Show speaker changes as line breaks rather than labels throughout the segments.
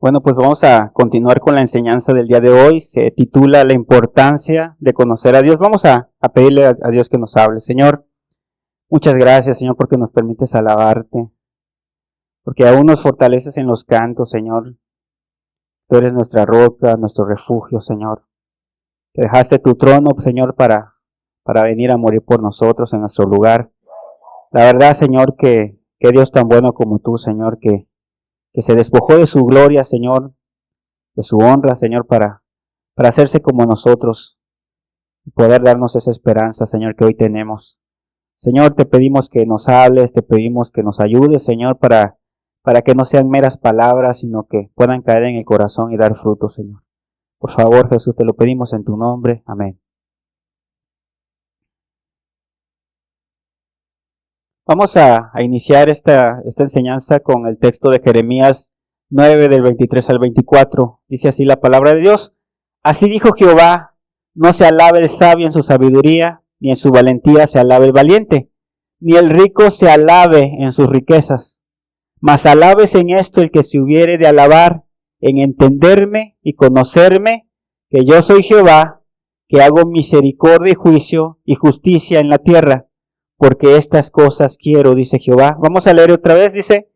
Bueno, pues vamos a continuar con la enseñanza del día de hoy. Se titula La importancia de conocer a Dios. Vamos a pedirle a Dios que nos hable. Señor, muchas gracias, Señor, porque nos permites alabarte, porque aún nos fortaleces en los cantos, Señor. Tú eres nuestra roca, nuestro refugio, Señor. Que dejaste tu trono, Señor, para venir a morir por nosotros en nuestro lugar. La verdad, Señor, que Dios tan bueno como tú, Señor, que se despojó de su gloria, Señor, de su honra, Señor, para hacerse como nosotros y poder darnos esa esperanza, Señor, que hoy tenemos. Señor, te pedimos que nos hables, te pedimos que nos ayudes, Señor, para que no sean meras palabras, sino que puedan caer en el corazón y dar fruto, Señor. Por favor, Jesús, te lo pedimos en tu nombre. Amén. Vamos a iniciar esta enseñanza con el texto de Jeremías 9 del 23 al 24. Dice así la palabra de Dios. Así dijo Jehová, no se alabe el sabio en su sabiduría, ni en su valentía se alabe el valiente, ni el rico se alabe en sus riquezas. Mas alabes en esto el que se hubiere de alabar, en entenderme y conocerme, que yo soy Jehová, que hago misericordia y juicio y justicia en la tierra. Porque estas cosas quiero, dice Jehová. Vamos a leer otra vez, dice,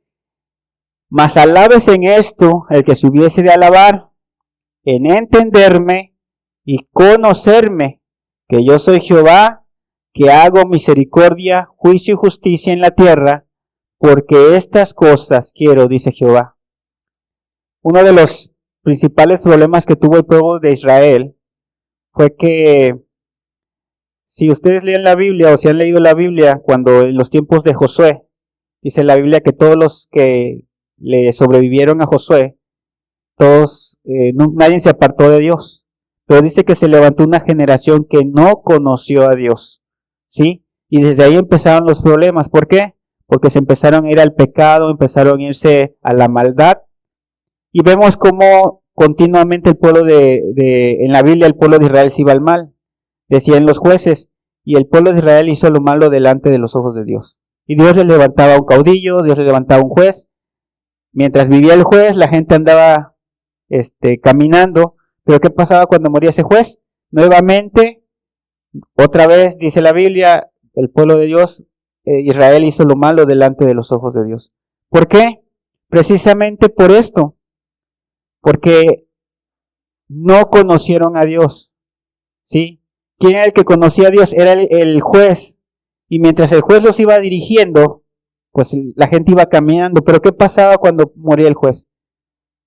mas alabes en esto el que se hubiese de alabar, en entenderme y conocerme, que yo soy Jehová, que hago misericordia, juicio y justicia en la tierra, porque estas cosas quiero, dice Jehová. Uno de los principales problemas que tuvo el pueblo de Israel fue que si ustedes leen la Biblia o si han leído la Biblia, cuando en los tiempos de Josué, dice la Biblia que todos los que le sobrevivieron a Josué, nadie se apartó de Dios. Pero dice que se levantó una generación que no conoció a Dios, ¿sí? Y desde ahí empezaron los problemas. ¿Por qué? Porque se empezaron a ir al pecado, empezaron a irse a la maldad. Y vemos cómo continuamente el pueblo en la Biblia el pueblo de Israel se iba al mal. Decían los jueces, y el pueblo de Israel hizo lo malo delante de los ojos de Dios. Y Dios le levantaba un caudillo, Dios le levantaba un juez. Mientras vivía el juez, la gente andaba caminando. Pero ¿qué pasaba cuando moría ese juez? Nuevamente, otra vez, dice la Biblia, el pueblo de Dios, Israel hizo lo malo delante de los ojos de Dios. ¿Por qué? Precisamente por esto. Porque no conocieron a Dios. ¿Sí? ¿Quién era el que conocía a Dios? Era el juez. Y mientras el juez los iba dirigiendo, pues la gente iba caminando. Pero ¿qué pasaba cuando moría el juez?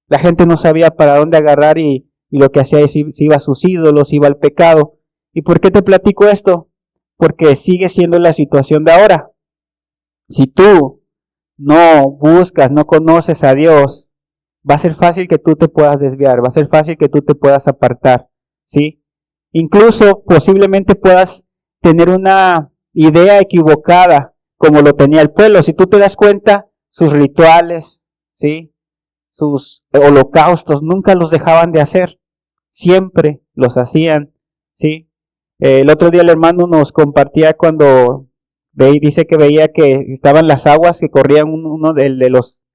La gente no sabía para dónde agarrar y lo que hacía es se iba a sus ídolos, iba al pecado. ¿Y por qué te platico esto? Porque sigue siendo la situación de ahora. Si tú no buscas, no conoces a Dios, va a ser fácil que tú te puedas desviar, va a ser fácil que tú te puedas apartar, ¿sí? Incluso posiblemente puedas tener una idea equivocada como lo tenía el pueblo. Si tú te das cuenta, sus rituales, ¿sí? Sus holocaustos nunca los dejaban de hacer. Siempre los hacían, ¿sí? El otro día el hermano nos compartía cuando dice que veía que estaban las aguas que corrían uno de los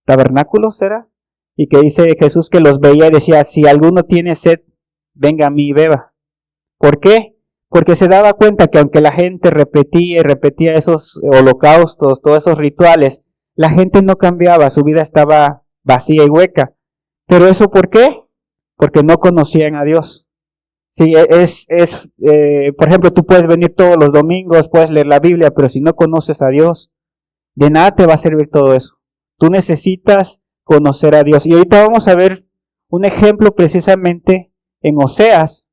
tabernáculos, ¿era? Y que dice Jesús que los veía y decía, si alguno tiene sed, venga a mí y beba. ¿Por qué? Porque se daba cuenta que aunque la gente repetía y repetía esos holocaustos, todos esos rituales, la gente no cambiaba, su vida estaba vacía y hueca. ¿Pero eso por qué? Porque no conocían a Dios. Sí, por ejemplo, tú puedes venir todos los domingos, puedes leer la Biblia, pero si no conoces a Dios, de nada te va a servir todo eso. Tú necesitas conocer a Dios. Y ahorita vamos a ver un ejemplo precisamente en Oseas.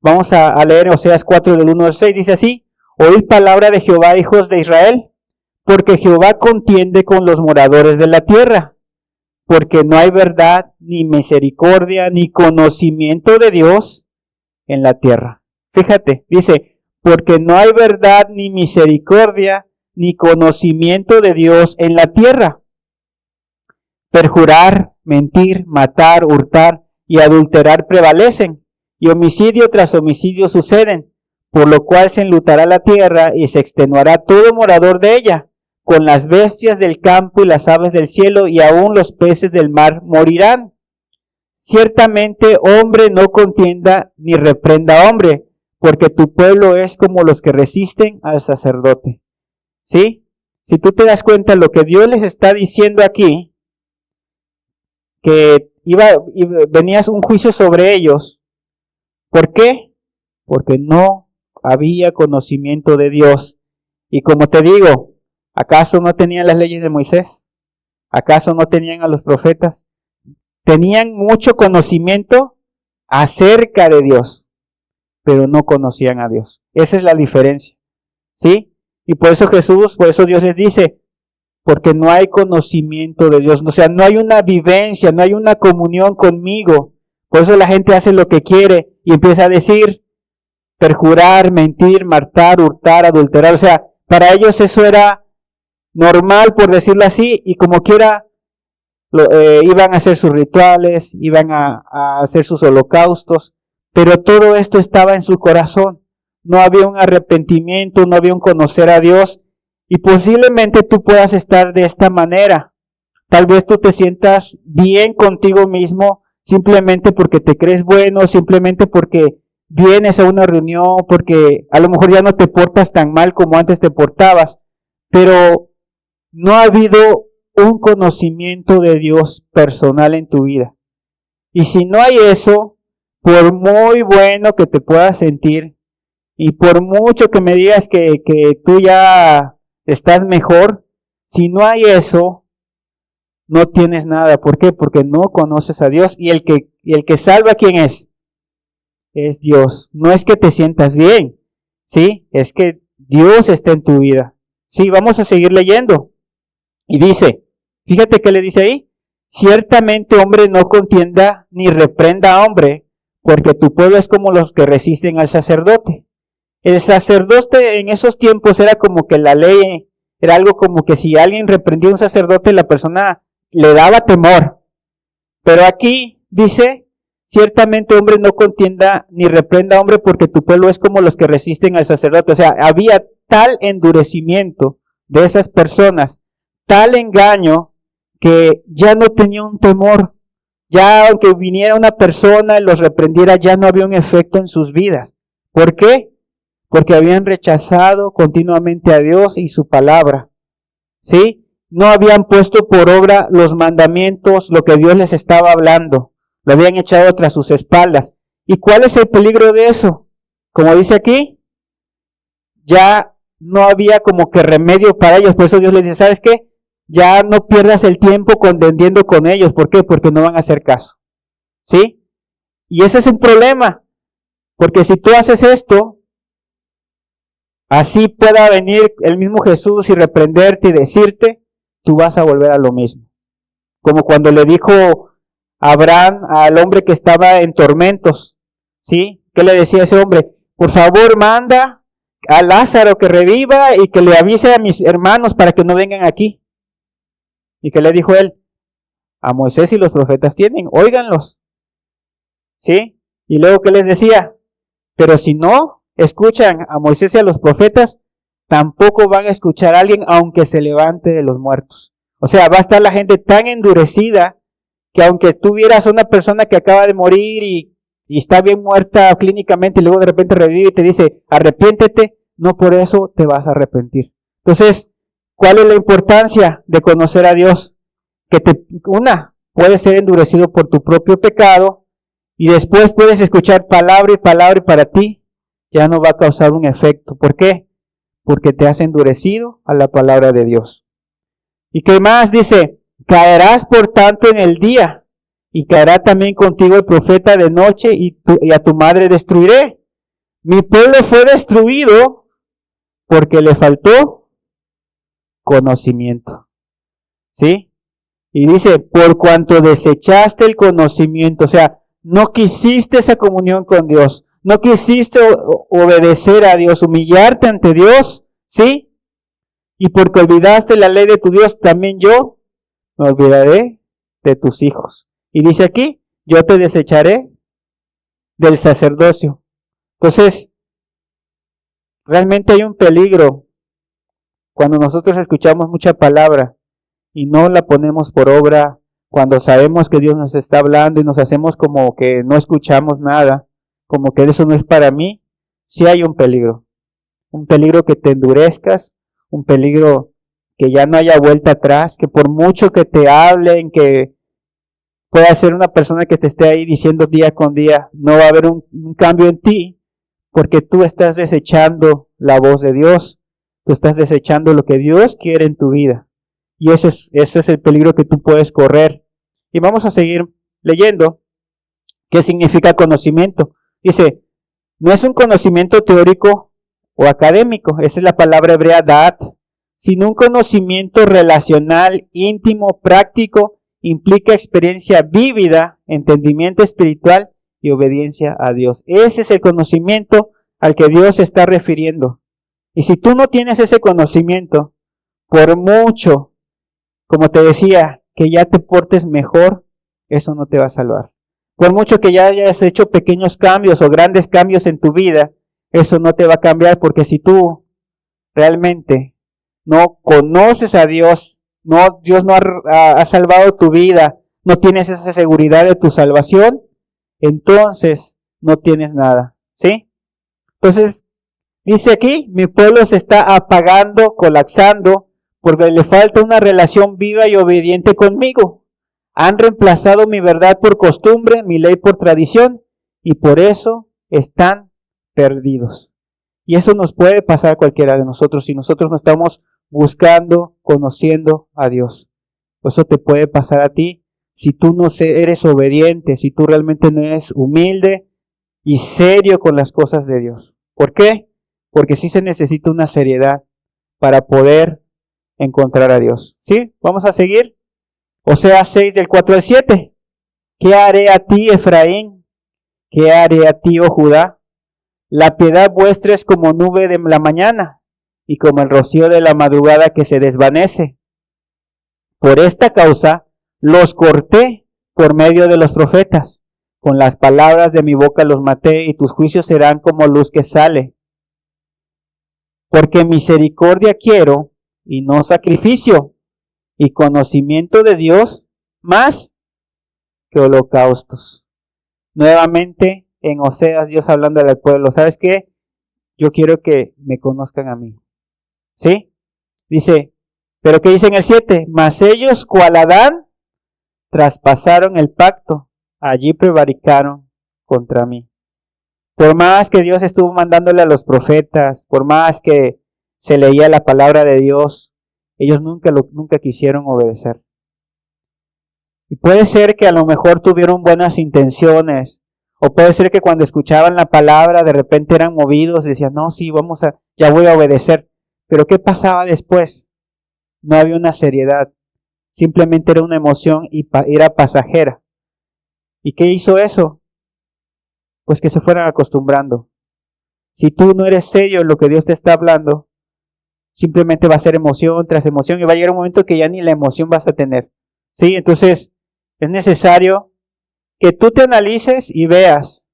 Vamos a leer Oseas 4 del 1 al 6. Dice así: oíd palabra de Jehová, hijos de Israel, porque Jehová contiende con los moradores de la tierra, porque no hay verdad, ni misericordia, ni conocimiento de Dios en la tierra. Fíjate, dice, porque no hay verdad, ni misericordia, ni conocimiento de Dios en la tierra. Perjurar, mentir, matar, hurtar y adulterar prevalecen, y homicidio tras homicidio suceden, por lo cual se enlutará la tierra y se extenuará todo morador de ella, con las bestias del campo y las aves del cielo, y aún los peces del mar morirán. Ciertamente hombre no contienda ni reprenda a hombre, porque tu pueblo es como los que resisten al sacerdote. ¿Sí? Si tú te das cuenta, lo que Dios les está diciendo aquí, que venía un juicio sobre ellos. ¿Por qué? Porque no había conocimiento de Dios. Y como te digo, ¿acaso no tenían las leyes de Moisés? ¿Acaso no tenían a los profetas? Tenían mucho conocimiento acerca de Dios, pero no conocían a Dios. Esa es la diferencia, ¿sí? Y por eso Dios les dice, porque no hay conocimiento de Dios, o sea, no hay una vivencia, no hay una comunión conmigo. Por eso la gente hace lo que quiere y empieza a decir, perjurar, mentir, matar, hurtar, adulterar. O sea, para ellos eso era normal, por decirlo así, y como quiera, iban a hacer sus rituales, iban a hacer sus holocaustos, pero todo esto estaba en su corazón. No había un arrepentimiento, no había un conocer a Dios, y posiblemente tú puedas estar de esta manera. Tal vez tú te sientas bien contigo mismo, simplemente porque te crees bueno, simplemente porque vienes a una reunión, porque a lo mejor ya no te portas tan mal como antes te portabas, pero no ha habido un conocimiento de Dios personal en tu vida. Y si no hay eso, por muy bueno que te puedas sentir, y por mucho que me digas que tú ya estás mejor, si no hay eso, no tienes nada. ¿Por qué? Porque no conoces a Dios, y el que salva, ¿quién es? Es Dios. No es que te sientas bien, ¿sí? Es que Dios está en tu vida. Sí, vamos a seguir leyendo. Y dice, fíjate qué le dice ahí, ciertamente hombre no contienda ni reprenda a hombre, porque tu pueblo es como los que resisten al sacerdote. El sacerdote en esos tiempos era como que la ley, era algo como que si alguien reprendía a un sacerdote, la persona le daba temor. Pero aquí dice, ciertamente hombre no contienda ni reprenda a hombre, porque tu pueblo es como los que resisten al sacerdote. O sea, había tal endurecimiento de esas personas, tal engaño, que ya no tenía un temor. Ya aunque viniera una persona y los reprendiera, ya no había un efecto en sus vidas. ¿Por qué? Porque habían rechazado continuamente a Dios y su palabra. ¿Sí? No habían puesto por obra los mandamientos, lo que Dios les estaba hablando. Lo habían echado tras sus espaldas. ¿Y cuál es el peligro de eso? Como dice aquí, ya no había como que remedio para ellos. Por eso Dios les dice, ¿sabes qué? Ya no pierdas el tiempo contendiendo con ellos. ¿Por qué? Porque no van a hacer caso. ¿Sí? Y ese es un problema. Porque si tú haces esto, así pueda venir el mismo Jesús y reprenderte y decirte, tú vas a volver a lo mismo. Como cuando le dijo Abraham al hombre que estaba en tormentos. ¿Sí? ¿Qué le decía a ese hombre? Por favor, manda a Lázaro que reviva y que le avise a mis hermanos para que no vengan aquí. ¿Y qué le dijo él? A Moisés y los profetas tienen, óiganlos. ¿Sí? Y luego, ¿qué les decía? Pero si no escuchan a Moisés y a los profetas, tampoco van a escuchar a alguien aunque se levante de los muertos. O sea, va a estar la gente tan endurecida que aunque tú vieras a una persona que acaba de morir y está bien muerta clínicamente y luego de repente revive y te dice, arrepiéntete, no por eso te vas a arrepentir. Entonces, ¿cuál es la importancia de conocer a Dios? Que puedes ser endurecido por tu propio pecado y después puedes escuchar palabra y para ti ya no va a causar un efecto. ¿Por qué? Porque te has endurecido a la palabra de Dios. ¿Y qué más? Dice, caerás por tanto en el día y caerá también contigo el profeta de noche y a tu madre destruiré. Mi pueblo fue destruido porque le faltó conocimiento. ¿Sí? Y dice, por cuanto desechaste el conocimiento, o sea, no quisiste esa comunión con Dios, no quisiste obedecer a Dios, humillarte ante Dios, ¿sí? Y porque olvidaste la ley de tu Dios, también yo me olvidaré de tus hijos. Y dice aquí, yo te desecharé del sacerdocio. Entonces, realmente hay un peligro Cuando nosotros escuchamos mucha palabra y no la ponemos por obra, cuando sabemos que Dios nos está hablando y nos hacemos como que no escuchamos nada, como que eso no es para mí, sí hay un peligro que te endurezcas, un peligro que ya no haya vuelta atrás, que por mucho que te hablen, que pueda ser una persona que te esté ahí diciendo día con día, no va a haber un cambio en ti, porque tú estás desechando la voz de Dios, tú estás desechando lo que Dios quiere en tu vida. Y ese es el peligro que tú puedes correr. Y vamos a seguir leyendo. ¿Qué significa conocimiento? Dice, no es un conocimiento teórico o académico, esa es la palabra hebrea da'at, sino un conocimiento relacional, íntimo, práctico, implica experiencia vívida, entendimiento espiritual y obediencia a Dios. Ese es el conocimiento al que Dios se está refiriendo. Y si tú no tienes ese conocimiento, por mucho, como te decía, que ya te portes mejor, eso no te va a salvar. Por mucho que ya hayas hecho pequeños cambios o grandes cambios en tu vida, eso no te va a cambiar, porque si tú realmente no conoces a Dios, Dios no ha salvado tu vida, no tienes esa seguridad de tu salvación, entonces no tienes nada, ¿sí? Entonces, dice aquí, mi pueblo se está apagando, colapsando, porque le falta una relación viva y obediente conmigo. Han reemplazado mi verdad por costumbre, mi ley por tradición, y por eso están perdidos. Y eso nos puede pasar a cualquiera de nosotros si nosotros no estamos buscando, conociendo a Dios. Eso te puede pasar a ti si tú no eres obediente, si tú realmente no eres humilde y serio con las cosas de Dios. ¿Por qué? Porque sí se necesita una seriedad para poder encontrar a Dios. ¿Sí? Vamos a seguir. Oseas 6 del 4 al 7. ¿Qué haré a ti, Efraín? ¿Qué haré a ti, oh Judá? La piedad vuestra es como nube de la mañana y como el rocío de la madrugada que se desvanece. Por esta causa los corté por medio de los profetas. Con las palabras de mi boca los maté y tus juicios serán como luz que sale. Porque misericordia quiero y no sacrificio, y conocimiento de Dios más que holocaustos. Nuevamente en Oseas Dios hablando al pueblo, ¿sabes qué? Yo quiero que me conozcan a mí. ¿Sí? Dice, pero ¿qué dice en el 7? Mas ellos, cual Adán, traspasaron el pacto, allí prevaricaron contra mí. Por más que Dios estuvo mandándole a los profetas, por más que se leía la palabra de Dios, ellos nunca quisieron obedecer. Y puede ser que a lo mejor tuvieron buenas intenciones, o puede ser que cuando escuchaban la palabra de repente eran movidos y decían, no, sí, ya voy a obedecer. Pero ¿qué pasaba después? No había una seriedad, simplemente era una emoción y era pasajera. ¿Y qué hizo eso? Pues que se fueran acostumbrando. Si tú no eres serio en lo que Dios te está hablando, simplemente va a ser emoción tras emoción y va a llegar un momento que ya ni la emoción vas a tener. ¿Sí? Entonces es necesario que tú te analices y veas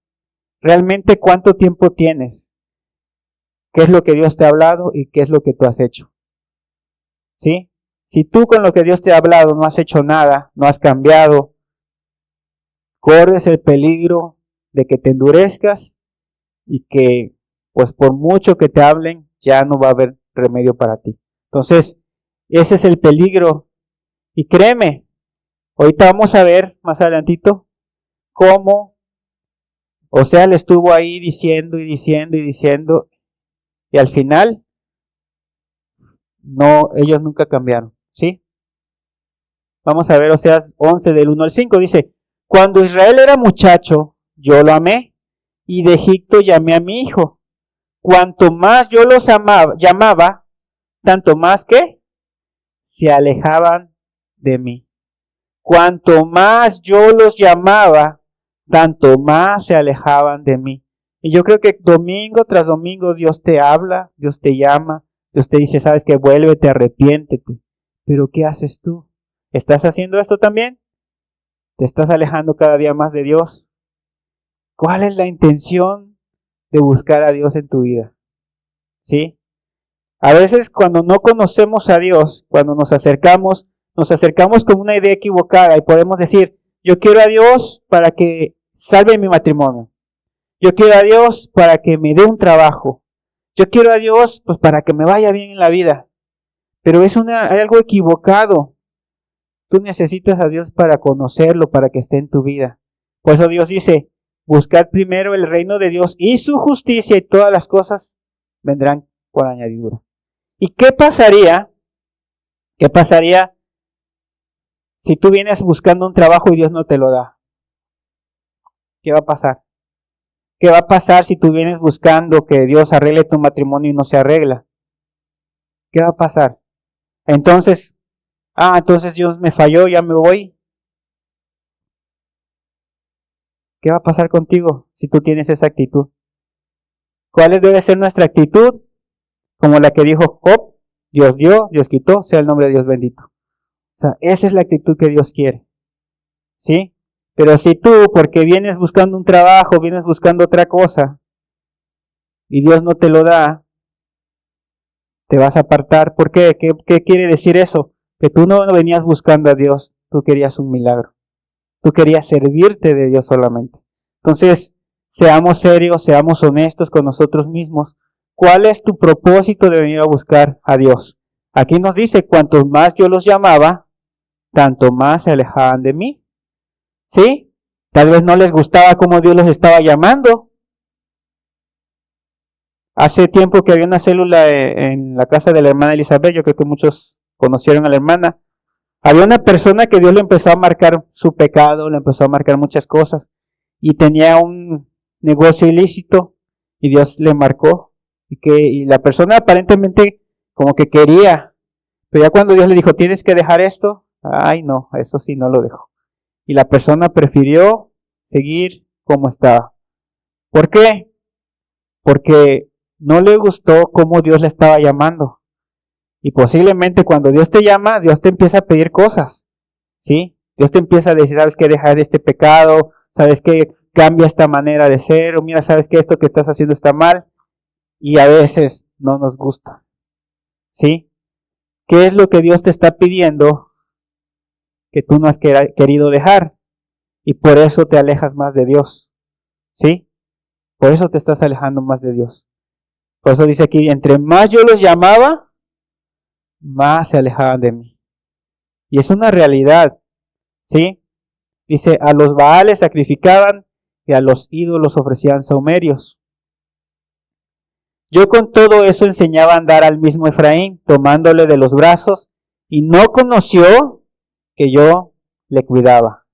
realmente cuánto tiempo tienes, qué es lo que Dios te ha hablado y qué es lo que tú has hecho. ¿Sí? Si tú con lo que Dios te ha hablado no has hecho nada, no has cambiado, corres el peligro de que te endurezcas y que, pues por mucho que te hablen, ya no va a haber remedio para ti. Entonces, ese es el peligro. Y créeme, ahorita vamos a ver más adelantito cómo Oseas le estuvo ahí diciendo y diciendo y diciendo, y al final, no, ellos nunca cambiaron, ¿sí? Vamos a ver Oseas 11 del 1 al 5, dice, cuando Israel era muchacho, yo lo amé, y de Egipto llamé a mi hijo. Cuanto más yo los llamaba, tanto más que se alejaban de mí. Cuanto más yo los llamaba, tanto más se alejaban de mí. Y yo creo que domingo tras domingo Dios te habla, Dios te llama, Dios te dice, sabes que vuélvete, arrepiéntete. Pero ¿qué haces tú? ¿Estás haciendo esto también? ¿Te estás alejando cada día más de Dios? ¿Cuál es la intención de buscar a Dios en tu vida? ¿Sí? A veces cuando no conocemos a Dios, cuando nos acercamos con una idea equivocada y podemos decir, yo quiero a Dios para que salve mi matrimonio. Yo quiero a Dios para que me dé un trabajo. Yo quiero a Dios pues para que me vaya bien en la vida. Pero hay algo equivocado. Tú necesitas a Dios para conocerlo, para que esté en tu vida. Por eso Dios dice, buscad primero el reino de Dios y su justicia y todas las cosas vendrán por añadidura. ¿Y qué pasaría? ¿Qué pasaría si tú vienes buscando un trabajo y Dios no te lo da? ¿Qué va a pasar? ¿Qué va a pasar si tú vienes buscando que Dios arregle tu matrimonio y no se arregla? ¿Qué va a pasar? Entonces Dios me falló, ya me voy. ¿Qué va a pasar contigo si tú tienes esa actitud? ¿Cuál debe ser nuestra actitud? Como la que dijo Job, Dios dio, Dios quitó, sea el nombre de Dios bendito. O sea, esa es la actitud que Dios quiere. ¿Sí? Pero si tú, porque vienes buscando un trabajo, vienes buscando otra cosa, y Dios no te lo da, te vas a apartar. ¿Por qué? ¿Qué quiere decir eso? Que tú no venías buscando a Dios, tú querías un milagro. Tú querías servirte de Dios solamente. Entonces, seamos serios, seamos honestos con nosotros mismos. ¿Cuál es tu propósito de venir a buscar a Dios? Aquí nos dice, cuanto más yo los llamaba, tanto más se alejaban de mí. ¿Sí? Tal vez no les gustaba cómo Dios los estaba llamando. Hace tiempo que había una célula en la casa de la hermana Elizabeth, yo creo que muchos conocieron a la hermana. Había una persona que Dios le empezó a marcar su pecado, le empezó a marcar muchas cosas, y tenía un negocio ilícito, y Dios le marcó, y la persona aparentemente como que quería, pero ya cuando Dios le dijo, tienes que dejar esto, ay no, eso sí no lo dejo. Y la persona prefirió seguir como estaba. ¿Por qué? Porque no le gustó cómo Dios le estaba llamando. Y posiblemente cuando Dios te llama, Dios te empieza a pedir cosas, ¿sí? Dios te empieza a decir, ¿sabes qué? Deja de este pecado, ¿sabes qué? Cambia esta manera de ser, o mira, ¿sabes qué? Esto que estás haciendo está mal. Y a veces no nos gusta, ¿sí? ¿Qué es lo que Dios te está pidiendo que tú no has querido dejar? Y por eso te alejas más de Dios, ¿sí? Por eso te estás alejando más de Dios. Por eso dice aquí, entre más yo los llamaba, más se alejaban de mí. Y es una realidad, ¿sí? Dice, a los Baales sacrificaban y a los ídolos ofrecían sahumerios. Yo con todo eso enseñaba a andar al mismo Efraín, tomándole de los brazos, y no conoció que yo le cuidaba.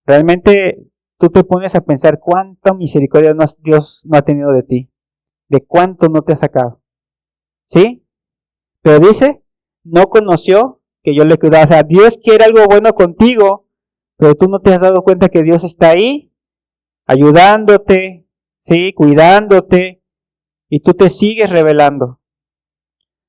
Realmente tú te pones a pensar cuánta misericordia Dios no ha tenido de ti, de cuánto no te ha sacado, ¿sí? Pero dice, no conoció que yo le cuidaba. O sea, Dios quiere algo bueno contigo, pero tú no te has dado cuenta que Dios está ahí, ayudándote, ¿sí? Cuidándote, y tú te sigues rebelando.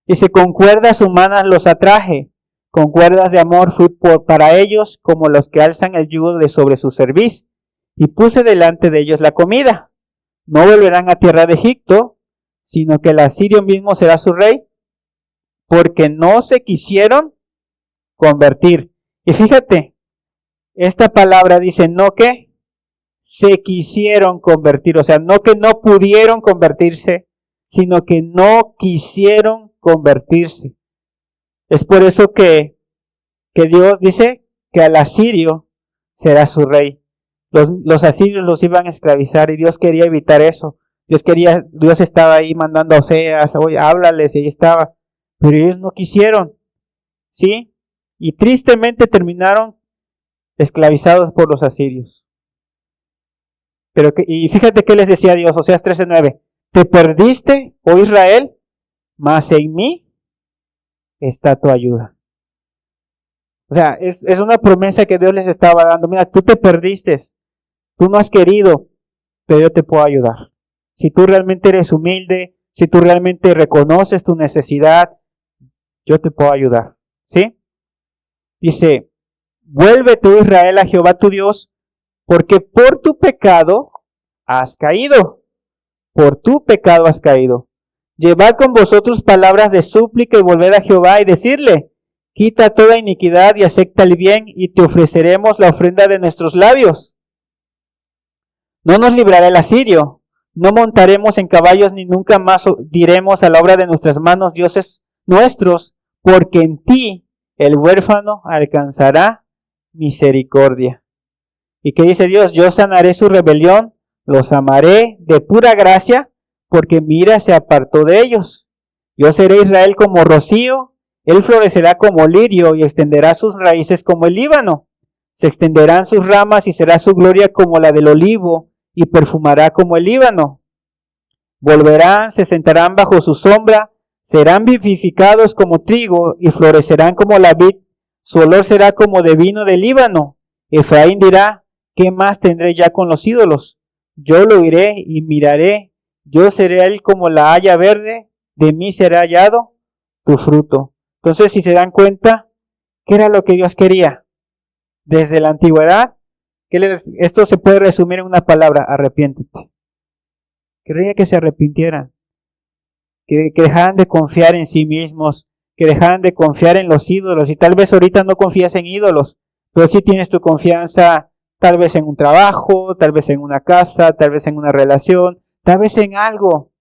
Dice, con cuerdas humanas los atraje, con cuerdas de amor fui para ellos como los que alzan el yugo de sobre su cerviz, y puse delante de ellos la comida. No volverán a tierra de Egipto, sino que el asirio mismo será su rey, porque no se quisieron convertir. Y fíjate, esta palabra dice no que se quisieron convertir, o sea, no que no pudieron convertirse, sino que no quisieron convertirse. Es por eso que Dios dice que al asirio será su rey. Los asirios los iban a esclavizar y Dios quería evitar eso. Dios estaba ahí mandando a Oseas, oye, háblales, y ahí estaba. Pero ellos no quisieron, ¿sí? Y tristemente esclavizados por los asirios. Y fíjate qué les decía Dios, Oseas 13:9. Te perdiste, oh Israel, mas en mí está tu ayuda. O sea, es una promesa que Dios les estaba dando. Mira, tú te perdiste, tú no has querido, pero yo te puedo ayudar. Si tú realmente eres humilde, si tú realmente reconoces tu necesidad, yo te puedo ayudar, ¿sí? Dice, vuélvete, Israel, a Jehová tu Dios, porque por tu pecado has caído. Por tu pecado has caído. Llevad con vosotros palabras de súplica y volved a Jehová y decirle, quita toda iniquidad y acepta el bien y te ofreceremos la ofrenda de nuestros labios. No nos librará el asirio, no montaremos en caballos ni nunca más diremos a la obra de nuestras manos dioses nuestros, porque en ti el huérfano alcanzará misericordia. ¿Y qué dice Dios? Yo sanaré su rebelión, los amaré de pura gracia, porque mi ira se apartó de ellos. Yo seré Israel como rocío, él florecerá como lirio y extenderá sus raíces como el Líbano. Se extenderán sus ramas y será su gloria como la del olivo y perfumará como el Líbano. Volverán, se sentarán bajo su sombra, serán vivificados como trigo y florecerán como la vid. Su olor será como de vino del Líbano. Efraín dirá, ¿qué más tendré ya con los ídolos? Yo lo iré y miraré. Yo seré él como la haya verde, de mí será hallado tu fruto. Entonces, si se dan cuenta, ¿qué era lo que Dios quería? Desde la antigüedad, esto se puede resumir en una palabra, arrepiéntete. Quería que se arrepintieran, que dejaran de confiar en sí mismos, que dejaran de confiar en los ídolos. Y tal vez ahorita no confías en ídolos, pero sí tienes tu confianza tal vez en un trabajo, tal vez en una casa, tal vez en una relación, tal vez en algo,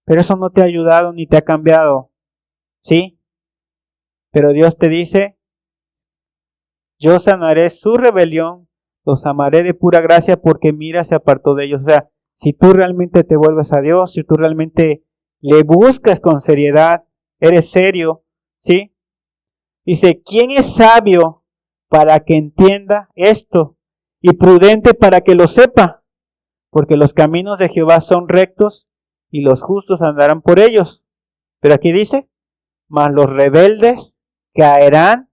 pero eso no te ha ayudado ni te ha cambiado, ¿sí? Pero Dios te dice, yo sanaré su rebelión, los amaré de pura gracia porque mi ira se apartó de ellos. O sea, si tú realmente te vuelves a Dios, si tú realmente le buscas con seriedad, eres serio, ¿sí? Dice, ¿quién es sabio para que entienda esto y prudente para que lo sepa? Porque los caminos de Jehová son rectos y los justos andarán por ellos. Pero aquí dice, mas los rebeldes caerán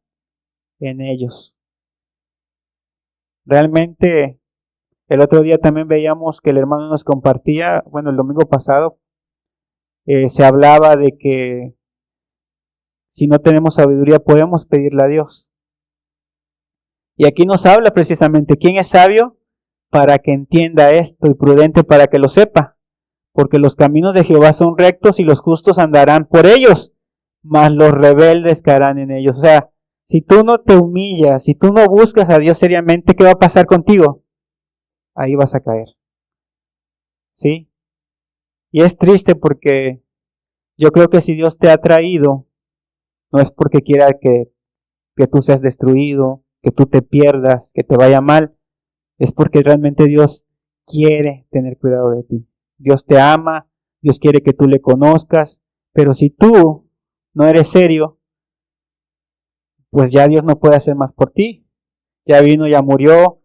en ellos. Realmente, el otro día también veíamos que el hermano nos compartía, bueno, el domingo pasado, se hablaba de que si no tenemos sabiduría podemos pedirle a Dios. Y aquí nos habla precisamente, ¿quién es sabio para que entienda esto y prudente para que lo sepa? Porque los caminos de Jehová son rectos y los justos andarán por ellos, mas los rebeldes caerán en ellos. O sea, si tú no te humillas, si tú no buscas a Dios seriamente, ¿qué va a pasar contigo? Ahí vas a caer. ¿Sí? Y es triste porque yo creo que si Dios te ha traído, no es porque quiera que tú seas destruido, que tú te pierdas, que te vaya mal, es porque realmente Dios quiere tener cuidado de ti. Dios te ama, Dios quiere que tú le conozcas, pero si tú no eres serio, pues ya Dios no puede hacer más por ti. Ya vino, ya murió,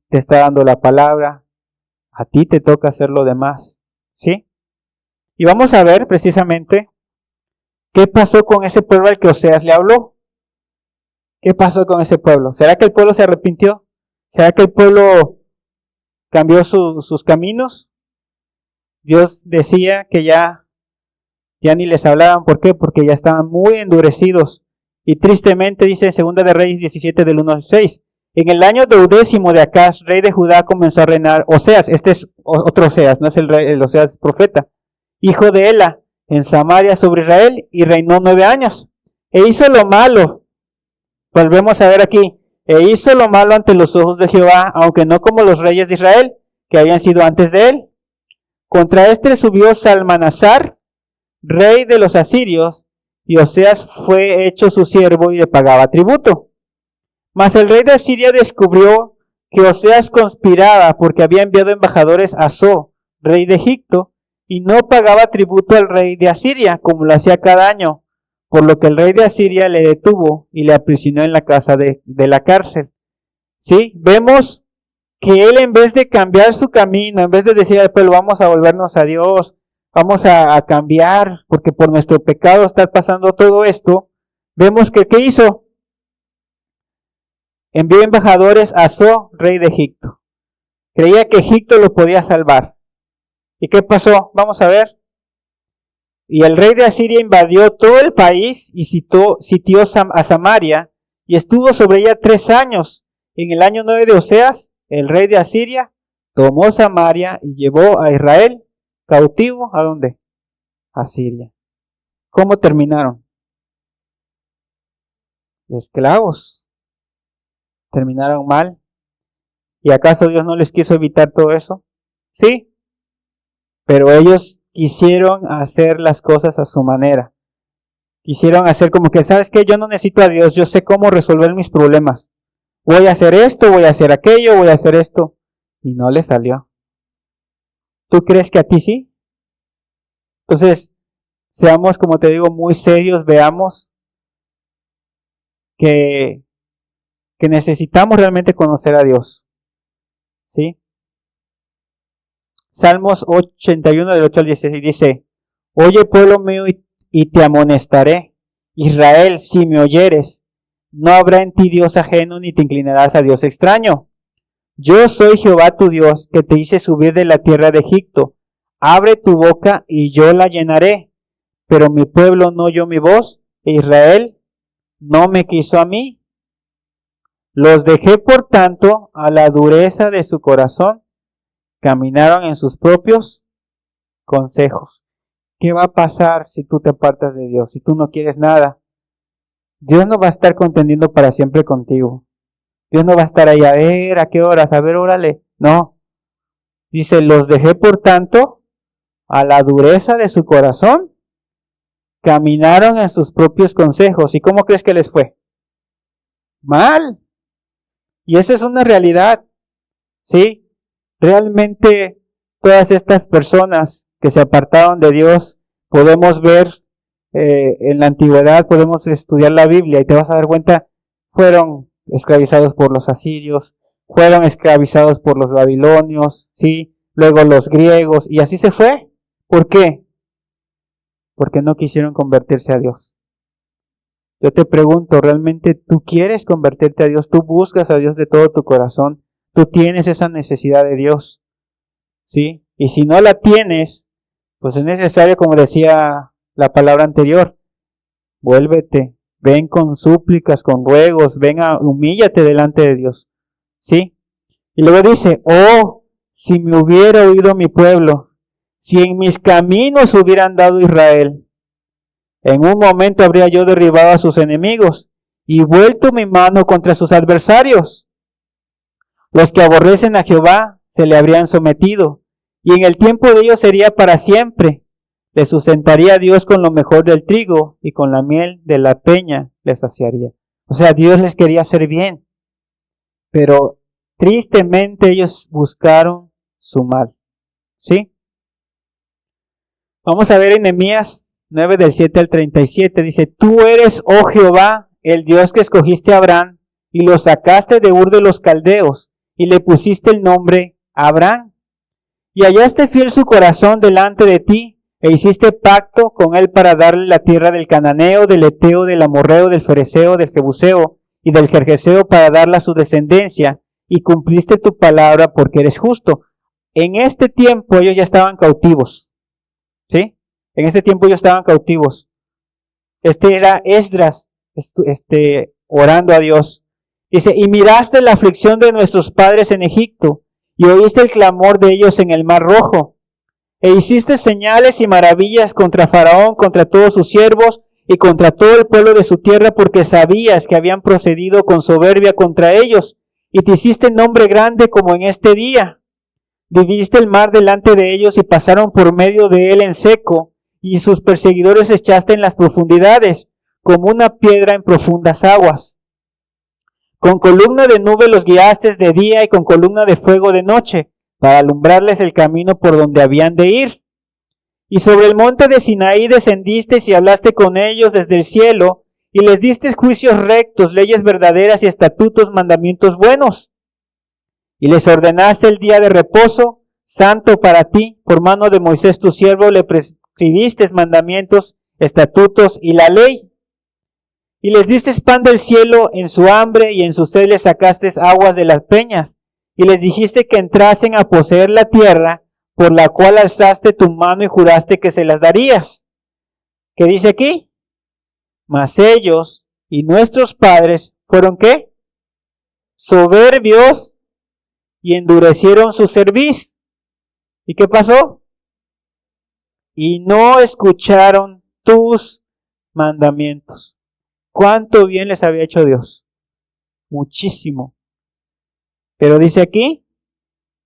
te está dando la palabra, a ti te toca hacer lo demás, ¿sí? Y vamos a ver precisamente qué pasó con ese pueblo al que Oseas le habló. ¿Qué pasó con ese pueblo? ¿Será que el pueblo se arrepintió? ¿Será que el pueblo cambió sus caminos? Dios decía que ya ni les hablaban. ¿Por qué? Porque ya estaban muy endurecidos. Y tristemente dice en 2 de Reyes 17 del 1 al 6. En el año 12º de Acaz, rey de Judá, comenzó a reinar Oseas. Este es otro Oseas, no es el Oseas profeta. Hijo de Ela, en Samaria sobre Israel, y reinó 9 años. E hizo lo malo. Volvemos a ver aquí. E hizo lo malo ante los ojos de Jehová, aunque no como los reyes de Israel, que habían sido antes de él. Contra este subió Salmanasar, rey de los asirios, y Oseas fue hecho su siervo y le pagaba tributo. Mas el rey de Asiria descubrió que Oseas conspiraba porque había enviado embajadores a So, rey de Egipto, y no pagaba tributo al rey de Asiria, como lo hacía cada año, por lo que el rey de Asiria le detuvo y le aprisionó en la casa de la cárcel. ¿Sí? Vemos que él, en vez de cambiar su camino, en vez de decir al pueblo, vamos a volvernos a Dios, vamos a cambiar, porque por nuestro pecado está pasando todo esto, vemos que ¿qué hizo? Envió embajadores a So, rey de Egipto. Creía que Egipto lo podía salvar. ¿Y qué pasó? Vamos a ver. Y el rey de Asiria invadió todo el país y sitió a Samaria y estuvo sobre ella 3 años. En el año 9 de Oseas, el rey de Asiria tomó Samaria y llevó a Israel cautivo. ¿A dónde? Asiria. ¿Cómo terminaron? Esclavos. Terminaron mal. ¿Y acaso Dios no les quiso evitar todo eso? Sí, pero ellos quisieron hacer las cosas a su manera. Quisieron hacer como que, ¿sabes qué? Yo no necesito a Dios, yo sé cómo resolver mis problemas. Voy a hacer esto, voy a hacer aquello, voy a hacer esto. Y no les salió. ¿Tú crees que a ti sí? Entonces, seamos, como te digo, muy serios, veamos que necesitamos realmente conocer a Dios. ¿Sí? Salmos 81 del 8 al 16 dice, oye pueblo mío y te amonestaré. Israel, si me oyeres, no habrá en ti Dios ajeno ni te inclinarás a Dios extraño. Yo soy Jehová tu Dios, que te hice subir de la tierra de Egipto. Abre tu boca y yo la llenaré. Pero mi pueblo no oyó mi voz, e Israel no me quiso a mí. Los dejé por tanto a la dureza de su corazón. Caminaron en sus propios consejos. ¿Qué va a pasar si tú te apartas de Dios? Si tú no quieres nada. Dios no va a estar contendiendo para siempre contigo. Dios no va a estar ahí a ver a qué horas, a ver, órale. No. Dice, los dejé por tanto a la dureza de su corazón. Caminaron en sus propios consejos. ¿Y cómo crees que les fue? Mal. Y esa es una realidad. ¿Sí? Realmente todas estas personas que se apartaron de Dios, podemos ver en la antigüedad, podemos estudiar la Biblia y te vas a dar cuenta, fueron esclavizados por los asirios, fueron esclavizados por los babilonios, ¿sí? Luego los griegos, y así se fue. ¿Por qué? Porque no quisieron convertirse a Dios. Yo te pregunto, ¿realmente tú quieres convertirte a Dios? ¿Tú buscas a Dios de todo tu corazón? ¿Tú tienes esa necesidad de Dios? ¿Sí? Y si no la tienes, pues es necesario, como decía la palabra anterior, vuélvete, ven con súplicas, con ruegos, humíllate delante de Dios. ¿Sí? Y luego dice, oh, si me hubiera oído mi pueblo, si en mis caminos hubiera andado Israel, en un momento habría yo derribado a sus enemigos y vuelto mi mano contra sus adversarios. Los que aborrecen a Jehová se le habrían sometido, y en el tiempo de ellos sería para siempre. Les sustentaría Dios con lo mejor del trigo, y con la miel de la peña les saciaría. O sea, Dios les quería hacer bien, pero tristemente ellos buscaron su mal. ¿Sí? Vamos a ver en Nehemías 9 del 7 al 37, dice, tú eres, oh Jehová, el Dios que escogiste a Abraham, y lo sacaste de Ur de los Caldeos, y le pusiste el nombre Abraham. Y hallaste fiel su corazón delante de ti, e hiciste pacto con él para darle la tierra del Cananeo, del Eteo, del Amorreo, del Fereceo, del Jebuseo y del Gergeseo para darla a su descendencia, y cumpliste tu palabra porque eres justo. En este tiempo ellos ya estaban cautivos, ¿sí? En ese tiempo ellos estaban cautivos. Era Esdras, orando a Dios. Dice, y miraste la aflicción de nuestros padres en Egipto, y oíste el clamor de ellos en el Mar Rojo, e hiciste señales y maravillas contra Faraón, contra todos sus siervos, y contra todo el pueblo de su tierra, porque sabías que habían procedido con soberbia contra ellos, y te hiciste nombre grande como en este día. Dividiste el mar delante de ellos, y pasaron por medio de él en seco, y sus perseguidores echaste en las profundidades, como una piedra en profundas aguas. Con columna de nube los guiaste de día y con columna de fuego de noche, para alumbrarles el camino por donde habían de ir. Y sobre el monte de Sinaí descendiste y hablaste con ellos desde el cielo, y les diste juicios rectos, leyes verdaderas y estatutos, mandamientos buenos. Y les ordenaste el día de reposo, santo para ti, por mano de Moisés tu siervo, le prescribiste mandamientos, estatutos y la ley. Y les diste pan del cielo en su hambre, y en su sed les sacaste aguas de las peñas. Y les dijiste que entrasen a poseer la tierra, por la cual alzaste tu mano y juraste que se las darías. ¿Qué dice aquí? Mas ellos y nuestros padres fueron ¿qué? Soberbios y endurecieron su cerviz. ¿Y qué pasó? y no escucharon tus mandamientos. ¿Cuánto bien les había hecho Dios? Muchísimo. Pero dice aquí,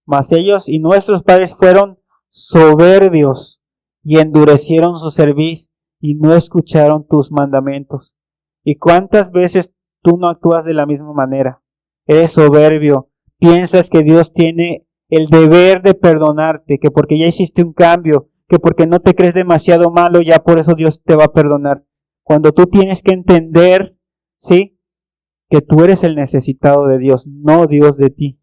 mas ellos y nuestros padres fueron soberbios y endurecieron su cerviz y no escucharon tus mandamientos. ¿Y cuántas veces tú no actúas de la misma manera? Eres soberbio, piensas que Dios tiene el deber de perdonarte, que porque ya hiciste un cambio, que porque no te crees demasiado malo, ya por eso Dios te va a perdonar. Cuando tú tienes que entender, ¿sí?, que tú eres el necesitado de Dios, no Dios de ti,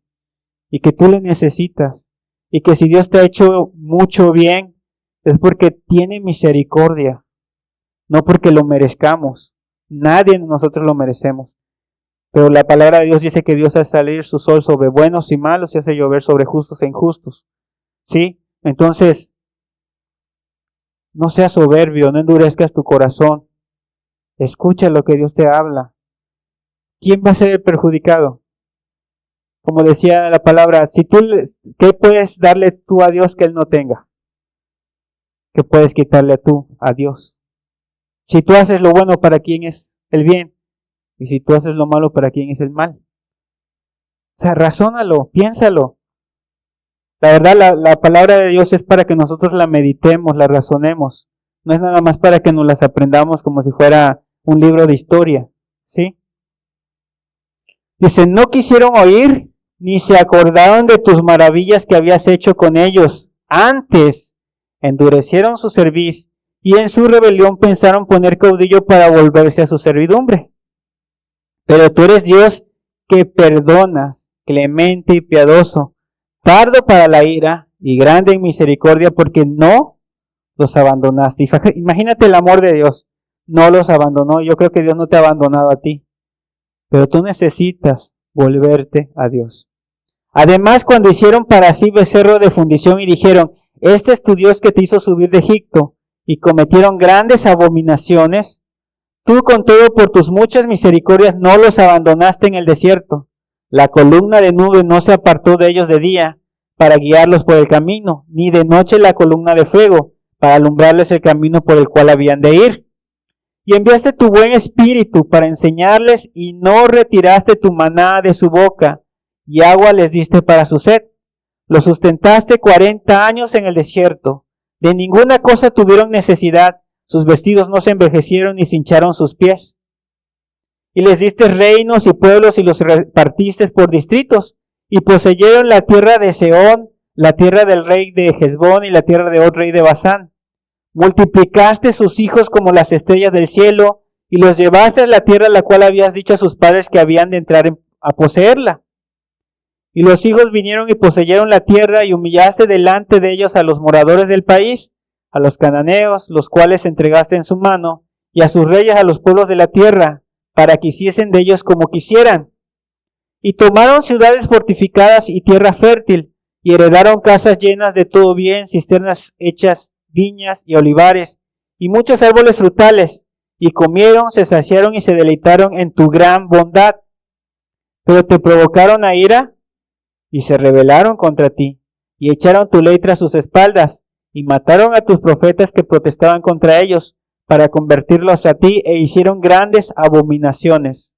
y que tú le necesitas, y que si Dios te ha hecho mucho bien, es porque tiene misericordia, no porque lo merezcamos. Nadie de nosotros lo merecemos. Pero la palabra de Dios dice que Dios hace salir su sol sobre buenos y malos y hace llover sobre justos e injustos. ¿Sí? Entonces, no seas soberbio, no endurezcas tu corazón. Escucha lo que Dios te habla. ¿Quién va a ser el perjudicado? Como decía la palabra, ¿qué puedes darle tú a Dios que Él no tenga? ¿Qué puedes quitarle tú a Dios? Si tú haces lo bueno, ¿para quién es el bien? Y si tú haces lo malo, ¿para quién es el mal? O sea, razónalo, piénsalo. La verdad, la palabra de Dios es para que nosotros la meditemos, la razonemos. No es nada más para que nos las aprendamos como si fuera un libro de historia, ¿sí? Dice, no quisieron oír, ni se acordaron de tus maravillas que habías hecho con ellos. Antes, endurecieron su cerviz, y en su rebelión pensaron poner caudillo para volverse a su servidumbre. Pero tú eres Dios que perdonas, clemente y piadoso, tardo para la ira y grande en misericordia, porque no los abandonaste. Imagínate el amor de Dios. No los abandonó. Yo creo que Dios no te ha abandonado a ti. Pero tú necesitas volverte a Dios. Además, cuando hicieron para sí becerro de fundición y dijeron, este es tu Dios que te hizo subir de Egipto, y cometieron grandes abominaciones, tú con todo por tus muchas misericordias no los abandonaste en el desierto. La columna de nube no se apartó de ellos de día para guiarlos por el camino, ni de noche la columna de fuego para alumbrarles el camino por el cual habían de ir. Y enviaste tu buen espíritu para enseñarles y no retiraste tu maná de su boca y agua les diste para su sed. Los sustentaste 40 años en el desierto. De ninguna cosa tuvieron necesidad. Sus vestidos no se envejecieron ni se hincharon sus pies. Y les diste reinos y pueblos y los repartiste por distritos. Y poseyeron la tierra de Sehón, la tierra del rey de Hesbón y la tierra de Og, rey de Basán. Multiplicaste sus hijos como las estrellas del cielo y los llevaste a la tierra a la cual habías dicho a sus padres que habían de entrar a poseerla. Y los hijos vinieron y poseyeron la tierra y humillaste delante de ellos a los moradores del país, a los cananeos, los cuales entregaste en su mano, y a sus reyes a los pueblos de la tierra, para que hiciesen de ellos como quisieran. Y tomaron ciudades fortificadas y tierra fértil, y heredaron casas llenas de todo bien, cisternas hechas, viñas y olivares, y muchos árboles frutales, y comieron, se saciaron y se deleitaron en tu gran bondad. Pero te provocaron a ira, y se rebelaron contra ti, y echaron tu ley tras sus espaldas, y mataron a tus profetas que protestaban contra ellos, para convertirlos a ti, e hicieron grandes abominaciones.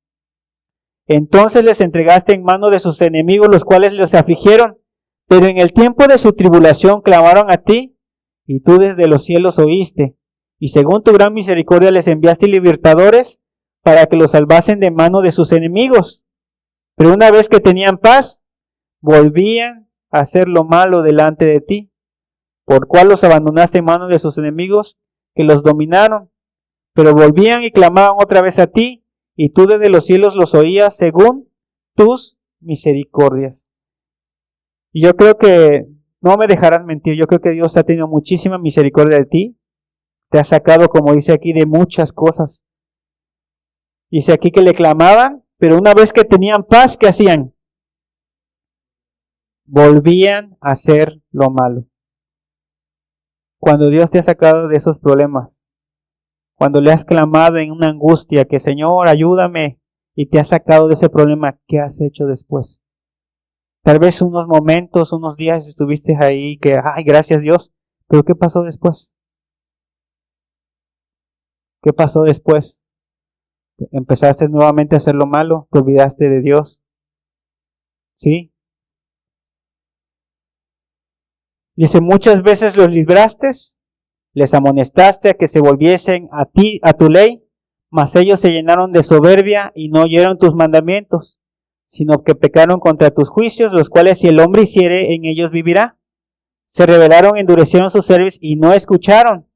Entonces les entregaste en mano de sus enemigos, los cuales los afligieron, pero en el tiempo de su tribulación clamaron a ti, y tú desde los cielos oíste, y según tu gran misericordia les enviaste libertadores, para que los salvasen de mano de sus enemigos. Pero una vez que tenían paz, volvían a hacer lo malo delante de ti, por cual los abandonaste en manos de sus enemigos, que los dominaron, pero volvían y clamaban otra vez a ti, y tú desde los cielos los oías según tus misericordias. Y yo creo que, no me dejarán mentir, yo creo que Dios ha tenido muchísima misericordia de ti, te ha sacado, como dice aquí, de muchas cosas. Dice aquí que le clamaban, pero una vez que tenían paz, ¿qué hacían? Volvían a hacer lo malo. Cuando Dios te ha sacado de esos problemas, cuando le has clamado en una angustia que Señor, ayúdame, y te ha sacado de ese problema, ¿qué has hecho después? Tal vez unos momentos, unos días estuviste ahí que, ay, gracias Dios, pero ¿qué pasó después? ¿Qué pasó después? ¿Empezaste nuevamente a hacer lo malo? ¿Te olvidaste de Dios? ¿Sí? Dice, muchas veces los libraste, les amonestaste a que se volviesen a ti, a tu ley, mas ellos se llenaron de soberbia y no oyeron tus mandamientos, sino que pecaron contra tus juicios, los cuales si el hombre hiciere, en ellos vivirá. Se rebelaron, endurecieron sus cerviz y no escucharon.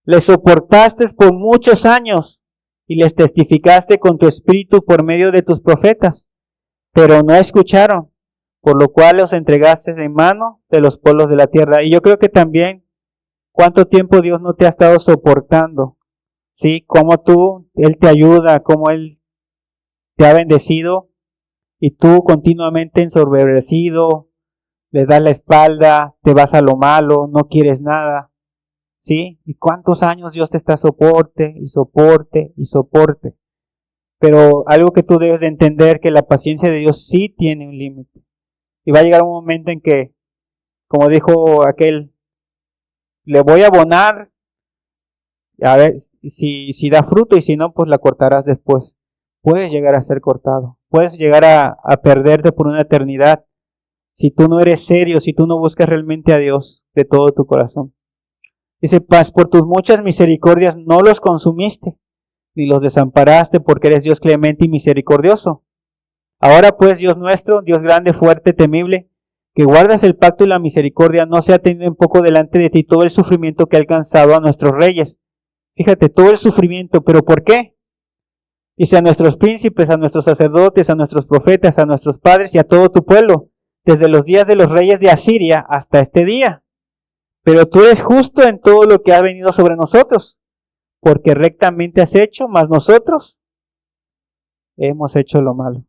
Les soportaste por muchos años y les testificaste con tu espíritu por medio de tus profetas, pero no escucharon, por lo cual los entregaste en mano de los pueblos de la tierra. Y yo creo que también, ¿cuánto tiempo Dios no te ha estado soportando? ¿Sí? Cómo Él te ayuda, cómo Él te ha bendecido y tú continuamente ensoberbecido, le das la espalda, te vas a lo malo, no quieres nada. ¿Sí? ¿Y cuántos años Dios te está soporte y soporte y soporte? Pero algo que tú debes de entender, que la paciencia de Dios sí tiene un límite. Y va a llegar un momento en que, como dijo aquel, le voy a abonar, a ver si da fruto, y si no, pues la cortarás después. Puedes llegar a ser cortado. Puedes llegar a perderte por una eternidad si tú no eres serio, si tú no buscas realmente a Dios de todo tu corazón. Dice, paz, por tus muchas misericordias no los consumiste, ni los desamparaste, porque eres Dios clemente y misericordioso. Ahora pues, Dios nuestro, Dios grande, fuerte, temible, que guardas el pacto y la misericordia, no sea tenido en poco delante de ti todo el sufrimiento que ha alcanzado a nuestros reyes. Fíjate, todo el sufrimiento, ¿pero por qué? Dice, a nuestros príncipes, a nuestros sacerdotes, a nuestros profetas, a nuestros padres y a todo tu pueblo, desde los días de los reyes de Asiria hasta este día. Pero tú eres justo en todo lo que ha venido sobre nosotros, porque rectamente has hecho, mas nosotros hemos hecho lo malo.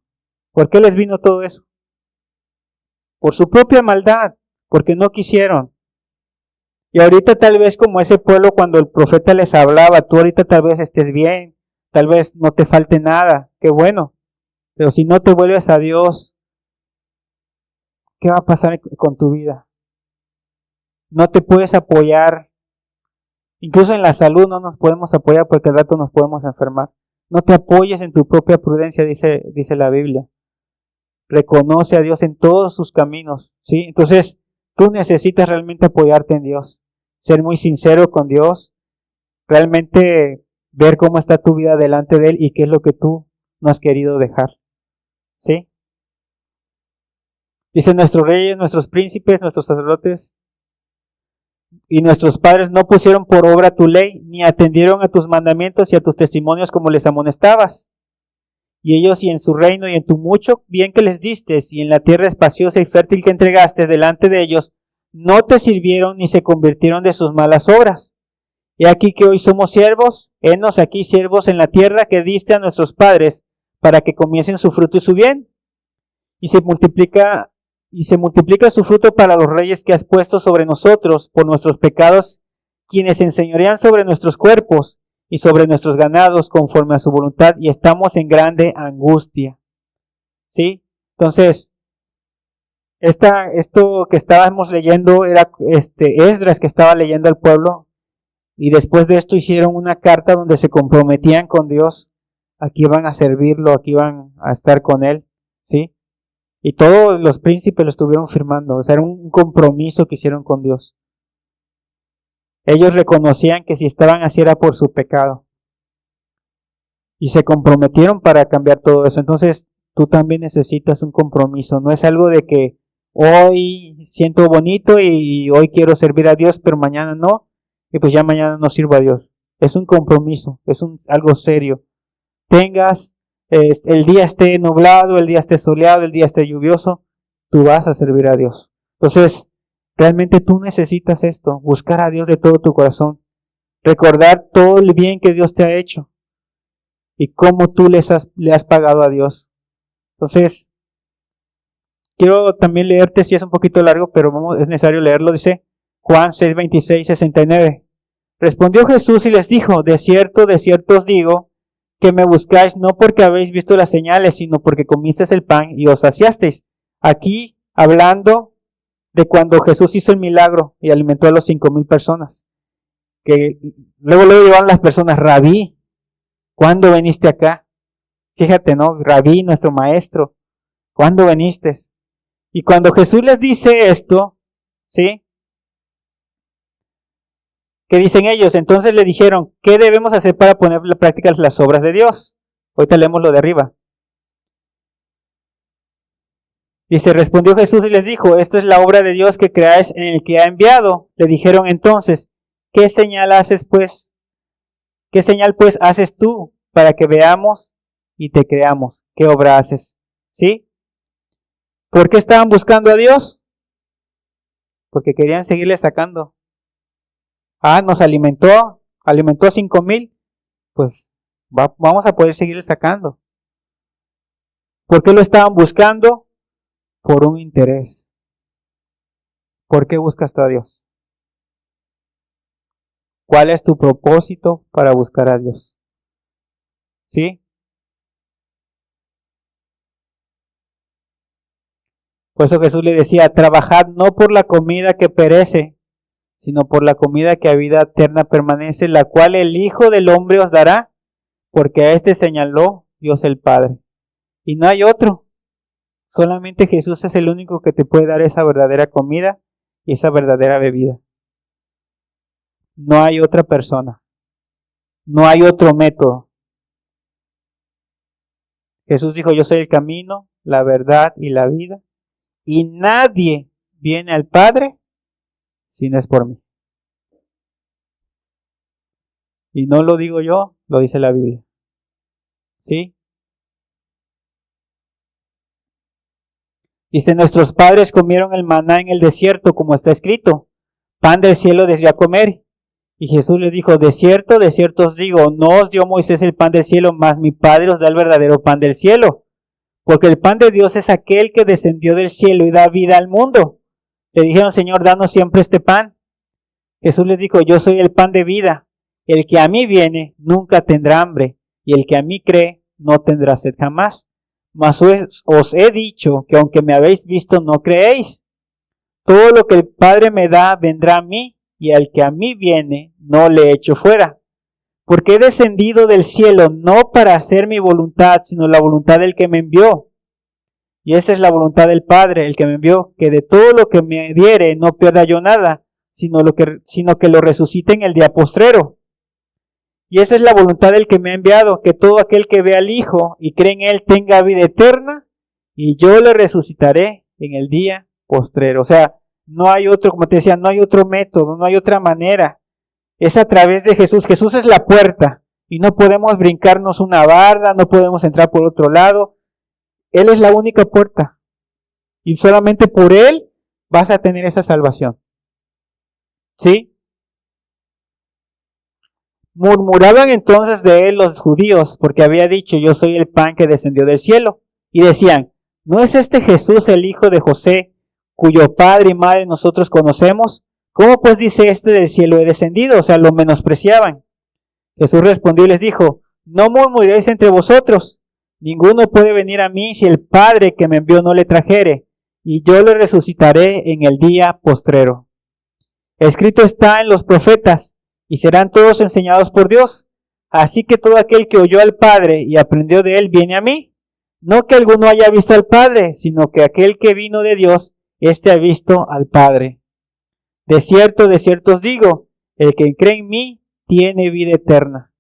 ¿Por qué les vino todo eso? Por su propia maldad, porque no quisieron. Y ahorita tal vez como ese pueblo cuando el profeta les hablaba, tú ahorita tal vez estés bien, tal vez no te falte nada, qué bueno. Pero si no te vuelves a Dios, ¿qué va a pasar con tu vida? No te puedes apoyar. Incluso en la salud no nos podemos apoyar porque al rato nos podemos enfermar. No te apoyes en tu propia prudencia, dice la Biblia. Reconoce a Dios en todos sus caminos, ¿sí? Entonces, tú necesitas realmente apoyarte en Dios, ser muy sincero con Dios, realmente ver cómo está tu vida delante de Él y qué es lo que tú no has querido dejar, ¿sí? Dice, nuestros reyes, nuestros príncipes, nuestros sacerdotes y nuestros padres no pusieron por obra tu ley, ni atendieron a tus mandamientos y a tus testimonios como les amonestabas. Y ellos y en su reino y en tu mucho bien que les diste y en la tierra espaciosa y fértil que entregaste delante de ellos, no te sirvieron ni se convirtieron de sus malas obras. Y aquí que hoy somos siervos, henos aquí siervos en la tierra que diste a nuestros padres para que comiesen su fruto y su bien. Y se multiplica su fruto para los reyes que has puesto sobre nosotros por nuestros pecados, quienes enseñorean sobre nuestros cuerpos y sobre nuestros ganados conforme a su voluntad, y estamos en grande angustia. ¿Sí? Entonces, esto que estábamos leyendo era Esdras que estaba leyendo al pueblo, y después de esto hicieron una carta donde se comprometían con Dios, aquí van a servirlo, aquí van a estar con Él, ¿sí? Y todos los príncipes lo estuvieron firmando, o sea, era un compromiso que hicieron con Dios. Ellos reconocían que si estaban así era por su pecado. Y se comprometieron para cambiar todo eso. Entonces, tú también necesitas un compromiso. No es algo de que hoy siento bonito y hoy quiero servir a Dios, pero mañana no. Y pues ya mañana no sirvo a Dios. Es un compromiso, es algo serio. El día esté nublado, el día esté soleado, el día esté lluvioso, tú vas a servir a Dios. Entonces, realmente tú necesitas esto, buscar a Dios de todo tu corazón, recordar todo el bien que Dios te ha hecho y cómo tú le has pagado a Dios. Entonces, quiero también leerte, si es un poquito largo, pero es necesario leerlo, dice Juan 6, 26, 69. Respondió Jesús y les dijo, de cierto os digo, que me buscáis no porque habéis visto las señales, sino porque comisteis el pan y os saciasteis. Aquí hablando de cuando Jesús hizo el milagro y alimentó a los 5,000 personas. que luego llevaron las personas, Rabí, ¿cuándo viniste acá? Fíjate, ¿no? Rabí, nuestro maestro, ¿cuándo viniste? Y cuando Jesús les dice esto, ¿sí? ¿Qué dicen ellos? Entonces le dijeron, ¿qué debemos hacer para poner en práctica las obras de Dios? Ahorita leemos lo de arriba. Dice, respondió Jesús y les dijo, esta es la obra de Dios que creáis en el que ha enviado. Le dijeron entonces, ¿qué señal haces pues? ¿Qué señal pues haces tú para que veamos y te creamos? ¿Qué obra haces? ¿Sí? ¿Por qué estaban buscando a Dios? Porque querían seguirle sacando. Nos alimentó 5,000, pues vamos a poder seguirle sacando. ¿Por qué lo estaban buscando? Por un interés. ¿Por qué buscas tú a Dios? ¿Cuál es tu propósito para buscar a Dios? ¿Sí? Por eso Jesús le decía, trabajad no por la comida que perece, sino por la comida que a vida eterna permanece, la cual el Hijo del Hombre os dará, porque a este señaló Dios el Padre. Y no hay otro. Solamente Jesús es el único que te puede dar esa verdadera comida y esa verdadera bebida. No hay otra persona. No hay otro método. Jesús dijo, yo soy el camino, la verdad y la vida. Y nadie viene al Padre si no es por mí. Y no lo digo yo, lo dice la Biblia. ¿Sí? Dice, nuestros padres comieron el maná en el desierto, como está escrito. Pan del cielo les dio a comer. Y Jesús les dijo, de cierto os digo, no os dio Moisés el pan del cielo, mas mi Padre os da el verdadero pan del cielo. Porque el pan de Dios es aquel que descendió del cielo y da vida al mundo. Le dijeron, Señor, danos siempre este pan. Jesús les dijo, yo soy el pan de vida. El que a mí viene nunca tendrá hambre, y el que a mí cree no tendrá sed jamás. Mas os he dicho que aunque me habéis visto no creéis. Todo lo que el Padre me da vendrá a mí, y al que a mí viene no le echo fuera. Porque he descendido del cielo no para hacer mi voluntad, sino la voluntad del que me envió. Y esa es la voluntad del Padre, el que me envió, que de todo lo que me diere no pierda yo nada, sino que lo resucite en el día postrero. Y esa es la voluntad del que me ha enviado, que todo aquel que vea al Hijo y cree en Él tenga vida eterna, y yo le resucitaré en el día postrero. O sea, no hay otro, como te decía, no hay otro método, no hay otra manera. Es a través de Jesús. Jesús es la puerta, y no podemos brincarnos una barda, no podemos entrar por otro lado. Él es la única puerta, y solamente por Él vas a tener esa salvación. ¿Sí? Murmuraban entonces de él los judíos, porque había dicho, yo soy el pan que descendió del cielo. Y decían, ¿no es este Jesús el hijo de José, cuyo padre y madre nosotros conocemos? ¿Cómo pues dice este del cielo he descendido? O sea, lo menospreciaban. Jesús respondió y les dijo, no murmuréis entre vosotros. Ninguno puede venir a mí si el Padre que me envió no le trajere, y yo le resucitaré en el día postrero. Escrito está en los profetas, y serán todos enseñados por Dios. Así que todo aquel que oyó al Padre y aprendió de él viene a mí. No que alguno haya visto al Padre, sino que aquel que vino de Dios, éste ha visto al Padre. De cierto os digo, el que cree en mí tiene vida eterna.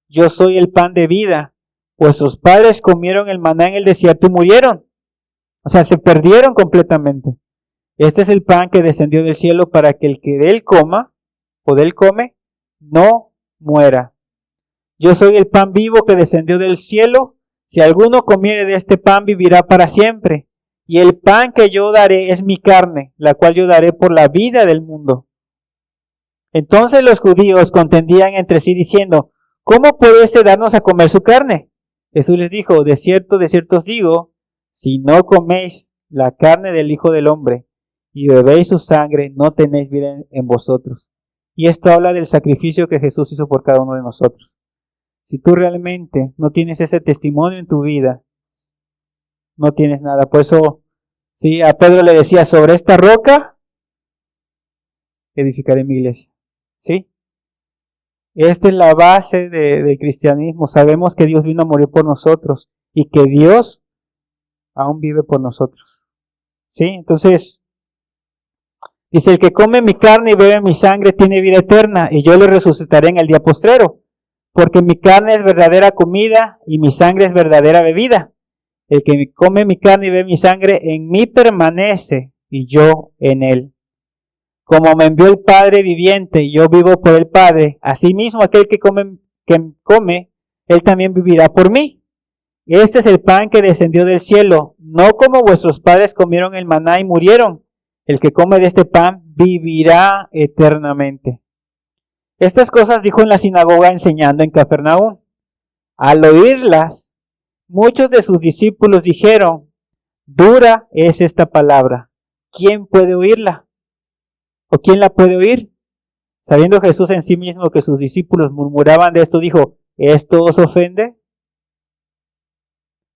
Yo soy el pan de vida. Vuestros padres comieron el maná en el desierto y murieron. O sea, se perdieron completamente. Este es el pan que descendió del cielo para que el que de él coma, o de él come, no muera. Yo soy el pan vivo que descendió del cielo. Si alguno comiere de este pan, vivirá para siempre. Y el pan que yo daré es mi carne, la cual yo daré por la vida del mundo. Entonces los judíos contendían entre sí diciendo, ¿cómo puede este darnos a comer su carne? Jesús les dijo, de cierto os digo, si no coméis la carne del Hijo del Hombre y bebéis su sangre, no tenéis vida en vosotros. Y esto habla del sacrificio que Jesús hizo por cada uno de nosotros. Si tú realmente no tienes ese testimonio en tu vida, no tienes nada. Por eso, sí, a Pedro le decía, sobre esta roca edificaré mi iglesia. ¿Sí? Esta es la base del cristianismo. Sabemos que Dios vino a morir por nosotros y que Dios aún vive por nosotros. ¿Sí? Entonces, dice, el que come mi carne y bebe mi sangre tiene vida eterna y yo le resucitaré en el día postrero. Porque mi carne es verdadera comida y mi sangre es verdadera bebida. El que come mi carne y bebe mi sangre en mí permanece y yo en él. Como me envió el Padre viviente y yo vivo por el Padre, asimismo aquel que come, él también vivirá por mí. Este es el pan que descendió del cielo, no como vuestros padres comieron el maná y murieron. El que come de este pan vivirá eternamente. Estas cosas dijo en la sinagoga enseñando en Capernaum. Al oírlas, muchos de sus discípulos dijeron, dura es esta palabra, ¿quién puede oírla? ¿O quién la puede oír? Sabiendo Jesús en sí mismo que sus discípulos murmuraban de esto, dijo, ¿esto os ofende?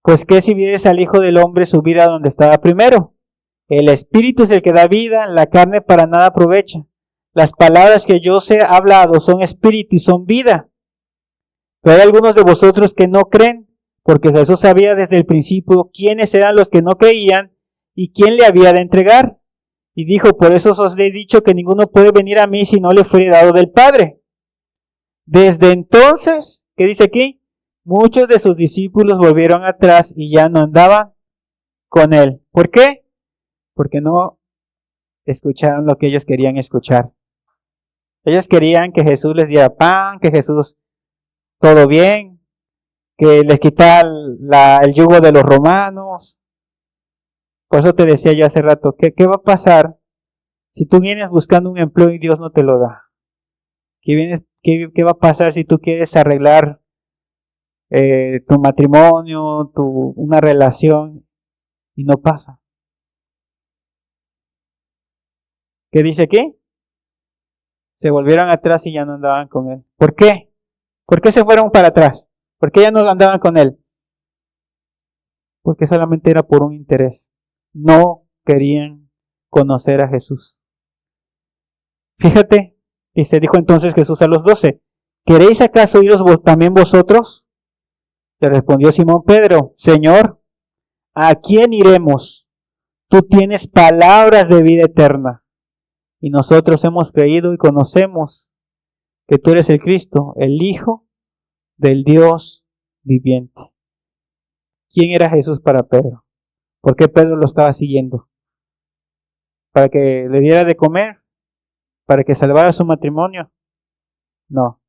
Pues qué si vieres al Hijo del Hombre subir a donde estaba primero. El Espíritu es el que da vida, la carne para nada aprovecha. Las palabras que yo os he hablado son espíritu y son vida. Pero hay algunos de vosotros que no creen, porque Jesús sabía desde el principio quiénes eran los que no creían y quién le había de entregar. Y dijo, por eso os he dicho que ninguno puede venir a mí si no le fuere dado del Padre. Desde entonces, ¿qué dice aquí? Muchos de sus discípulos volvieron atrás y ya no andaban con él. ¿Por qué? Porque no escucharon lo que ellos querían escuchar. Ellos querían que Jesús les diera pan, que Jesús todo bien, que les quitara el yugo de los romanos. Por eso te decía yo hace rato, ¿qué va a pasar si tú vienes buscando un empleo y Dios no te lo da? ¿Qué va a pasar si tú quieres arreglar tu matrimonio, una relación y no pasa? ¿Qué dice aquí? Se volvieron atrás y ya no andaban con él. ¿Por qué? ¿Por qué se fueron para atrás? ¿Por qué ya no andaban con él? Porque solamente era por un interés. No querían conocer a Jesús. Fíjate, y se dijo entonces Jesús a los 12, ¿queréis acaso iros también vosotros? Le respondió Simón Pedro, Señor, ¿a quién iremos? Tú tienes palabras de vida eterna. Y nosotros hemos creído y conocemos que tú eres el Cristo, el Hijo del Dios viviente. ¿Quién era Jesús para Pedro? ¿Por qué Pedro lo estaba siguiendo? ¿Para que le diera de comer? ¿Para que salvara su matrimonio? No.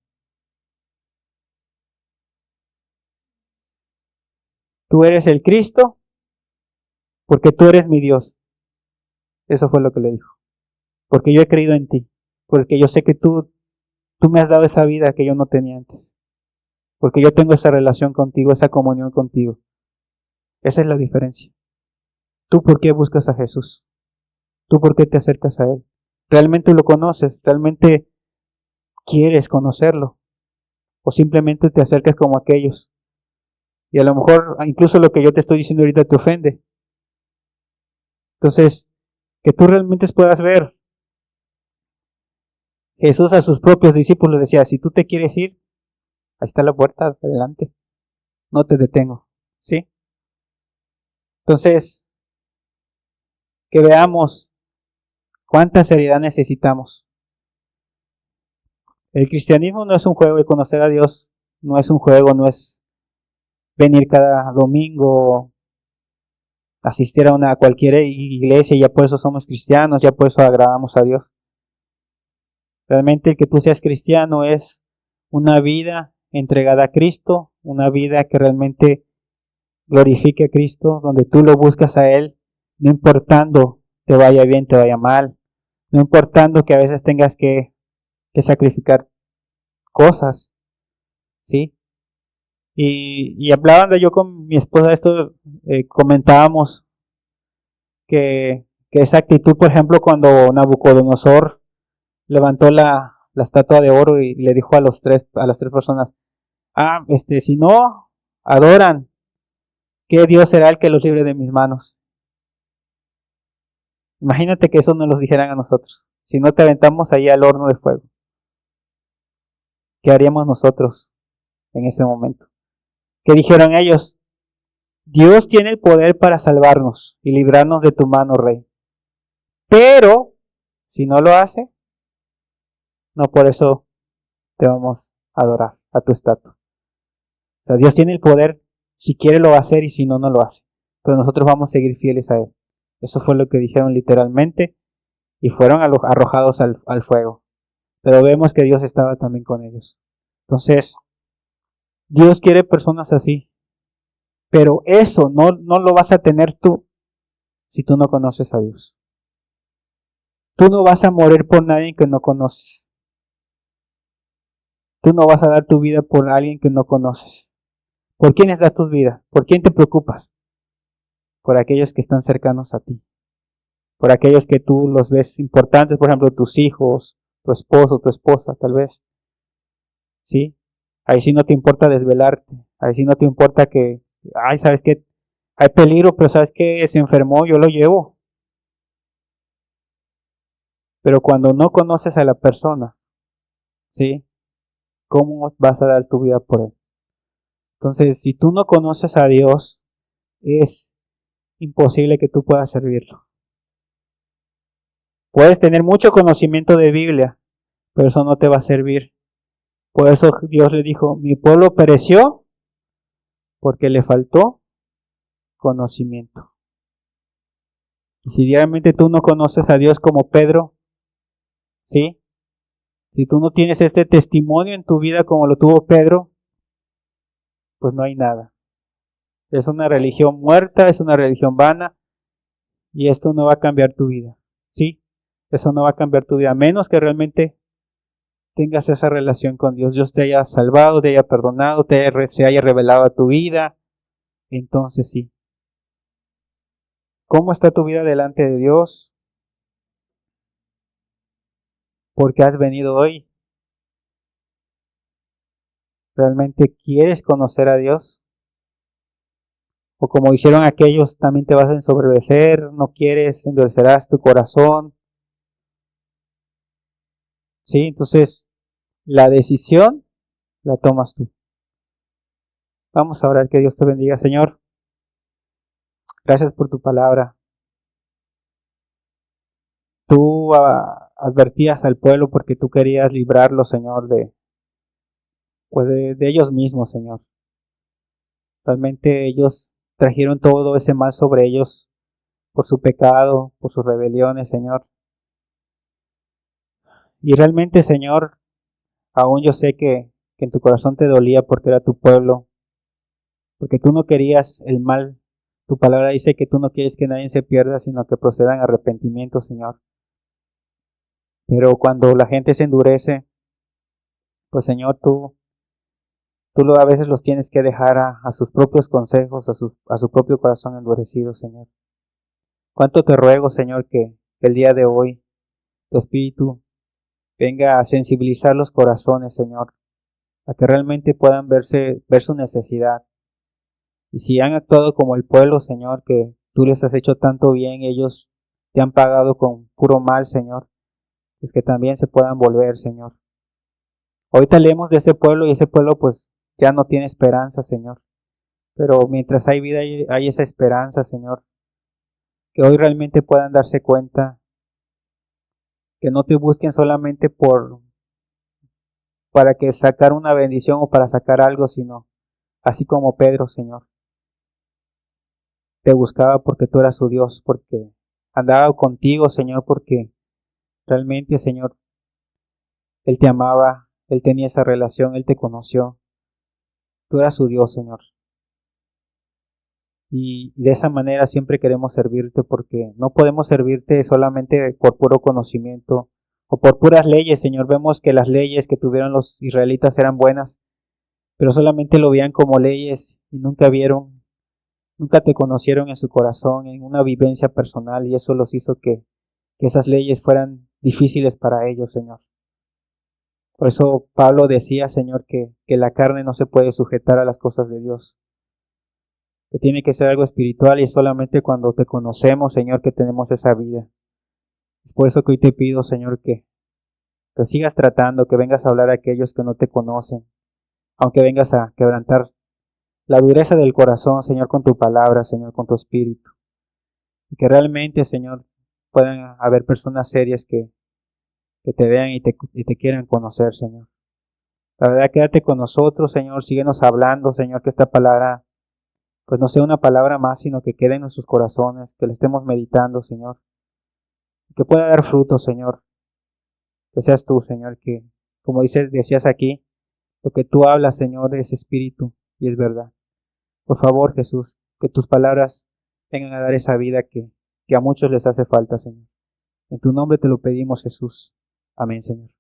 Tú eres el Cristo porque tú eres mi Dios. Eso fue lo que le dijo. Porque yo he creído en ti. Porque yo sé que tú me has dado esa vida que yo no tenía antes. Porque yo tengo esa relación contigo, esa comunión contigo. Esa es la diferencia. ¿Tú por qué buscas a Jesús? ¿Tú por qué te acercas a Él? ¿Realmente lo conoces? ¿Realmente quieres conocerlo? ¿O simplemente te acercas como aquellos? Y a lo mejor incluso lo que yo te estoy diciendo ahorita te ofende. Entonces, que tú realmente puedas ver. Jesús a sus propios discípulos decía, si tú te quieres ir, ahí está la puerta, adelante. No te detengo. ¿Sí? Entonces, que veamos cuánta seriedad necesitamos. El cristianismo no es un juego, el conocer a Dios no es un juego, no es venir cada domingo, asistir a cualquier iglesia y ya por eso somos cristianos, ya por eso agradamos a Dios. Realmente el que tú seas cristiano es una vida entregada a Cristo, una vida que realmente glorifique a Cristo, donde tú lo buscas a Él, no importando te vaya bien, te vaya mal, no importando que a veces tengas que sacrificar cosas, ¿sí? Y hablando yo con mi esposa de esto, comentábamos que esa actitud, por ejemplo, cuando Nabucodonosor levantó la estatua de oro y le dijo a las tres personas, si no adoran, ¿qué Dios será el que los libre de mis manos? Imagínate que eso nos lo dijeran a nosotros, si no te aventamos ahí al horno de fuego. ¿Qué haríamos nosotros en ese momento? ¿Qué dijeron ellos? Dios tiene el poder para salvarnos y librarnos de tu mano, Rey. Pero, si no lo hace, no por eso te vamos a adorar a tu estatua. O sea, Dios tiene el poder, si quiere lo va a hacer y si no, no lo hace. Pero nosotros vamos a seguir fieles a Él. Eso fue lo que dijeron literalmente y fueron arrojados al fuego. Pero vemos que Dios estaba también con ellos. Entonces, Dios quiere personas así. Pero eso no lo vas a tener tú si tú no conoces a Dios. Tú no vas a morir por nadie que no conoces. Tú no vas a dar tu vida por alguien que no conoces. ¿Por quiénes das tu vida? ¿Por quién te preocupas? Por aquellos que están cercanos a ti. Por aquellos que tú los ves importantes, por ejemplo, tus hijos, tu esposo, tu esposa, tal vez. ¿Sí? Ahí sí no te importa desvelarte. Ahí sí no te importa que, ay, ¿sabes qué? Hay peligro, pero ¿sabes qué? Se enfermó, yo lo llevo. Pero cuando no conoces a la persona, ¿sí? ¿Cómo vas a dar tu vida por él? Entonces, si tú no conoces a Dios, es imposible que tú puedas servirlo. Puedes tener mucho conocimiento de Biblia, pero eso no te va a servir. Por eso Dios le dijo, mi pueblo pereció porque le faltó conocimiento. Y si diariamente tú no conoces a Dios como Pedro, ¿sí? Si tú no tienes este testimonio en tu vida como lo tuvo Pedro, pues no hay nada. Es una religión muerta, es una religión vana, y esto no va a cambiar tu vida. ¿Sí? Eso no va a cambiar tu vida, a menos que realmente tengas esa relación con Dios. Dios te haya salvado, te haya perdonado, se haya revelado a tu vida. Entonces sí. ¿Cómo está tu vida delante de Dios? ¿Por qué has venido hoy? ¿Realmente quieres conocer a Dios? O como hicieron aquellos, también te vas a ensoberbecer, no quieres, endurecerás tu corazón. ¿Sí? Entonces, la decisión la tomas tú. Vamos a orar, que Dios te bendiga, Señor. Gracias por tu palabra. Tú advertías al pueblo porque tú querías librarlo, Señor, de ellos mismos, Señor. Realmente ellos trajeron todo ese mal sobre ellos por su pecado, por sus rebeliones, Señor. Y realmente, Señor, aún yo sé que en tu corazón te dolía porque era tu pueblo, porque tú no querías el mal. Tu palabra dice que tú no quieres que nadie se pierda, sino que procedan arrepentimiento, Señor. Pero cuando la gente se endurece, pues Señor, tú a veces los tienes que dejar a sus propios consejos, a su propio corazón endurecido, Señor. Cuánto te ruego, Señor, que el día de hoy tu Espíritu venga a sensibilizar los corazones, Señor, a que realmente puedan ver su necesidad. Y si han actuado como el pueblo, Señor, que tú les has hecho tanto bien, ellos te han pagado con puro mal, Señor, es que también se puedan volver, Señor. Ahorita leemos de ese pueblo y ese pueblo pues ya no tiene esperanza, Señor. Pero mientras hay vida hay esa esperanza, Señor. Que hoy realmente puedan darse cuenta, que no te busquen solamente para que sacar una bendición o para sacar algo, sino así como Pedro, Señor. Te buscaba porque tú eras su Dios, porque andaba contigo, Señor, porque realmente, Señor, Él te amaba, Él tenía esa relación, Él te conoció. Tú eras su Dios, Señor. Y de esa manera siempre queremos servirte, porque no podemos servirte solamente por puro conocimiento o por puras leyes, Señor. Vemos que las leyes que tuvieron los israelitas eran buenas, pero solamente lo veían como leyes y nunca te conocieron en su corazón, en una vivencia personal, y eso los hizo que esas leyes fueran difíciles para ellos, Señor. Por eso Pablo decía, Señor, que la carne no se puede sujetar a las cosas de Dios, que tiene que ser algo espiritual, y es solamente cuando te conocemos, Señor, que tenemos esa vida. Es por eso que hoy te pido, Señor, que que sigas tratando, que vengas a hablar a aquellos que no te conocen, aunque vengas a quebrantar la dureza del corazón, Señor, con tu palabra, Señor, con tu espíritu. Y que realmente, Señor, puedan haber personas serias que te vean y te quieran conocer, Señor. La verdad, quédate con nosotros, Señor, síguenos hablando, Señor, que esta palabra, pues no sea una palabra más, sino que quede en nuestros corazones, que la estemos meditando, Señor. Que pueda dar fruto, Señor. Que seas tú, Señor, que, como decías aquí, lo que tú hablas, Señor, es espíritu y es verdad. Por favor, Jesús, que tus palabras vengan a dar esa vida que a muchos les hace falta, Señor. En tu nombre te lo pedimos, Jesús. Amén, Señor.